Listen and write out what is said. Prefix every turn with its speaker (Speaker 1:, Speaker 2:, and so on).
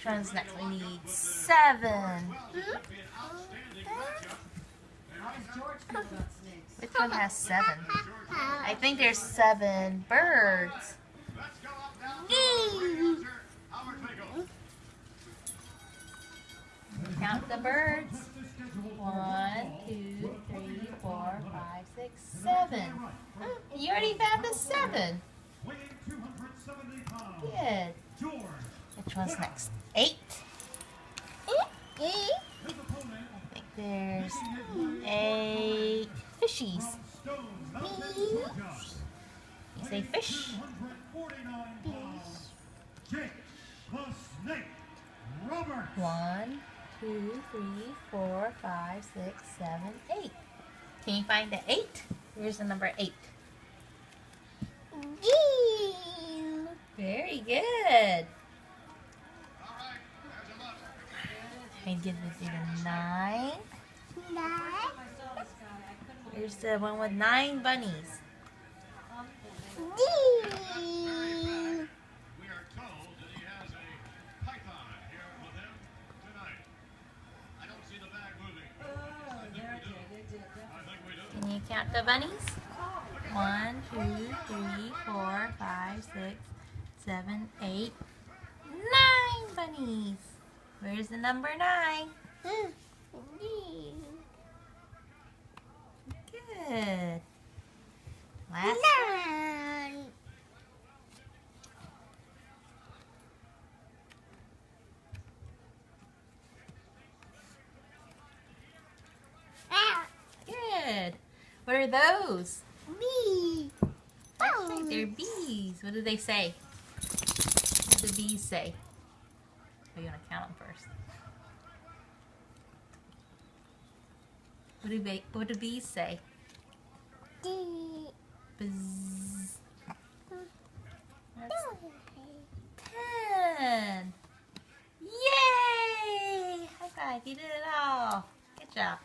Speaker 1: one's next? We need 7. Which one has 7? I think there's 7 birds. Count the birds. 1, 2, 3, 4, 5, 6, 7. You already found the 7. Good. Which one's next? 8. I think there's 8 fishies. You say fish? 1, 2, 3, 4, 5, 6, 7, 8. Can you find the 8? Here's the number 8. Very good. I give it to 9. Here's the one with 9 bunnies. Can you count the bunnies? 1, 2, 3, 4, 5, 6, 7, 8, 9 bunnies. Where's the number 9? Good. Last one. Good. What are those?
Speaker 2: Bee.
Speaker 1: I think they're bees. What do they say? What do the bees say? Oh, you want to count them first. What do bees say? Buzz. That's 10. Yay! High five. You did it all. Good job.